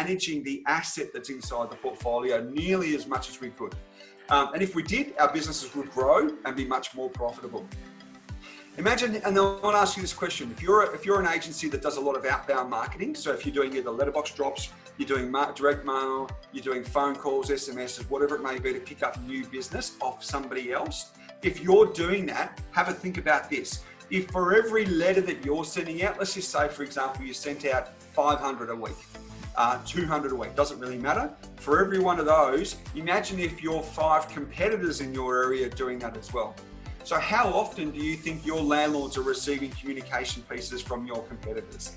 managing the asset that's inside the portfolio nearly as much as we could. And if we did, our businesses would grow and be much more profitable. Imagine, and I want to ask you this question, if you're an agency that does a lot of outbound marketing, so if you're doing either letterbox drops, you're doing direct mail, you're doing phone calls, SMSs, whatever it may be to pick up new business off somebody else, if you're doing that, have a think about this. If for every letter that you're sending out, let's just say, for example, you sent out 500 a week, 200 a week, doesn't really matter. For every one of those, imagine if your 5 competitors in your area are doing that as well. So how often do you think your landlords are receiving communication pieces from your competitors?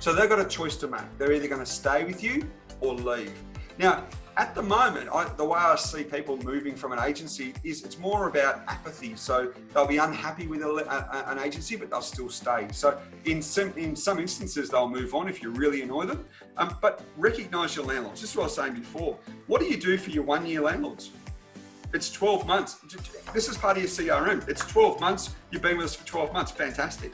So they've got a choice to make. They're either going to stay with you or leave. Now, at the moment, the way I see people moving from an agency is it's more about apathy. So they'll be unhappy with an agency, but they'll still stay. So in some instances, they'll move on if you really annoy them. But recognize your landlords. This is what I was saying before. What do you do for your 1-year landlords? It's 12 months. This is part of your CRM. It's 12 months. You've been with us for 12 months. Fantastic.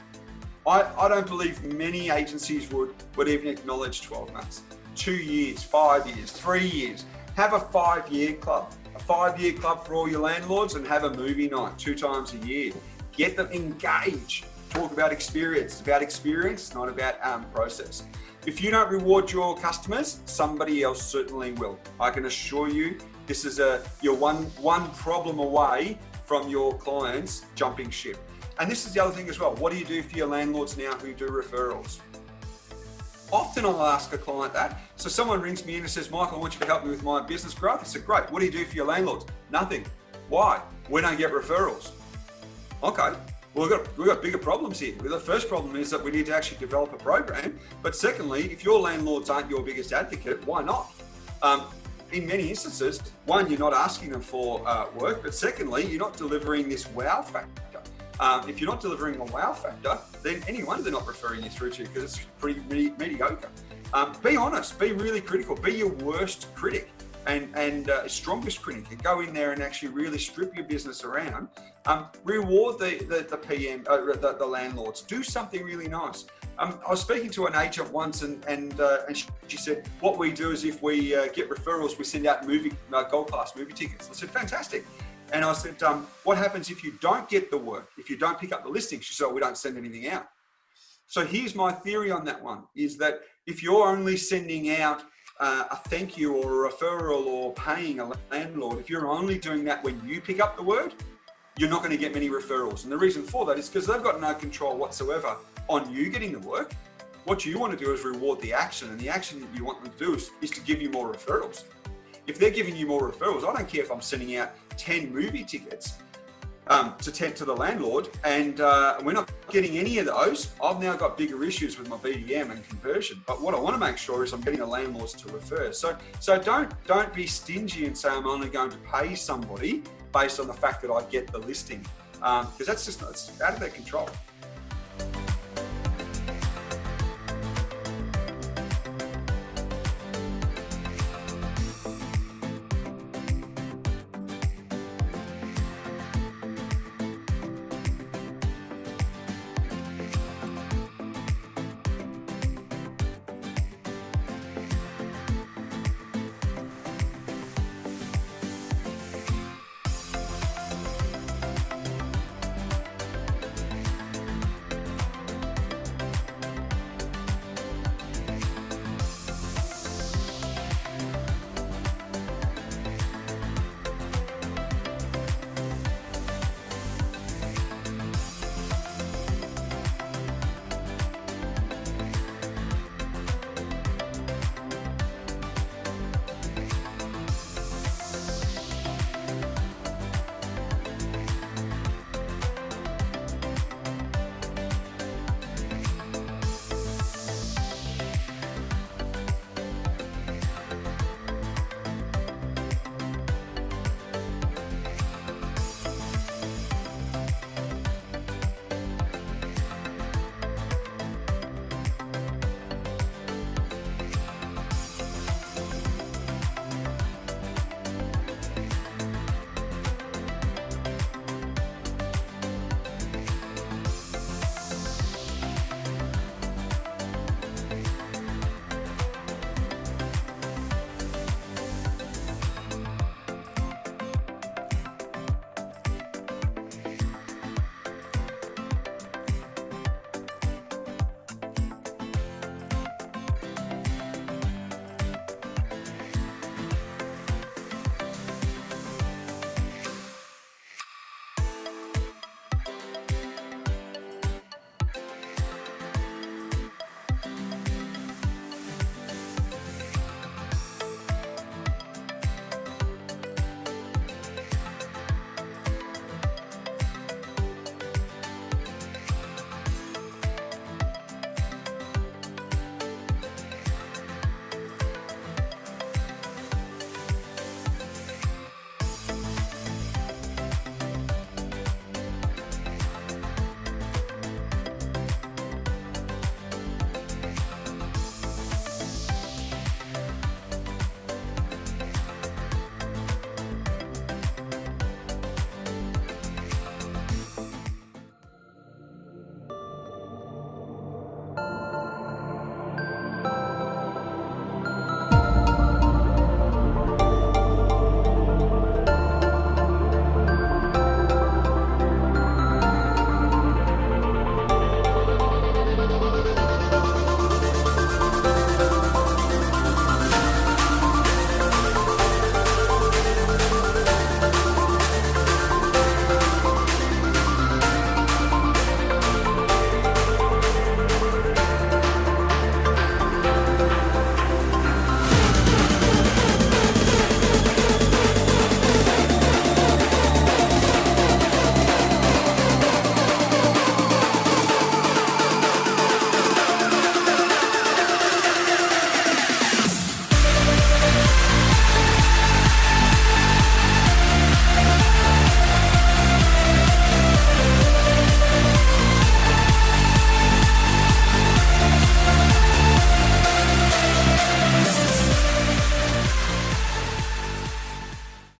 I don't believe many agencies would even acknowledge 12 months. 2 years, 5 years, 3 years. Have a 5-year club. A 5-year club for all your landlords and have a movie night 2 times a year. Get them engaged. Talk about experience. It's about experience, not about process. If you don't reward your customers, somebody else certainly will. I can assure you, this is you're one problem away from your clients jumping ship. And this is the other thing as well. What do you do for your landlords now who do referrals? Often I'll ask a client that. So someone rings me in and says, Michael, I want you to help me with my business growth. I said, great. What do you do for your landlords? Nothing. Why? We don't get referrals. Okay. Well, we've got bigger problems here. The first problem is that we need to actually develop a program. But secondly, if your landlords aren't your biggest advocate, why not? In many instances, one, you're not asking them for work, but secondly, you're not delivering this wow factor. If you're not delivering a wow factor, then any wonder they're not referring you through to you because it's pretty mediocre. Be honest, be really critical, be your worst critic and strongest critic, and go in there and actually really strip your business around. Reward the PM, the landlords. Do something really nice. I was speaking to an agent once and she said, what we do is if we get referrals, we send out gold class movie tickets. I said, fantastic. And I said, what happens if you don't get the work? If you don't pick up the listing? She said, oh, we don't send anything out. So here's my theory on that one, is that if you're only sending out a thank you or a referral or paying a landlord, if you're only doing that when you pick up the word, you're not going to get many referrals. And the reason for that is because they've got no control whatsoever on you getting the work. What you want to do is reward the action, and the action that you want them to do is to give you more referrals. If they're giving you more referrals, I don't care if I'm sending out 10 movie tickets to the landlord and we're not getting any of those. I've now got bigger issues with my BDM and conversion. But what I want to make sure is I'm getting the landlords to refer. So don't be stingy and say I'm only going to pay somebody based on the fact that I get the listing, because that's out of their control.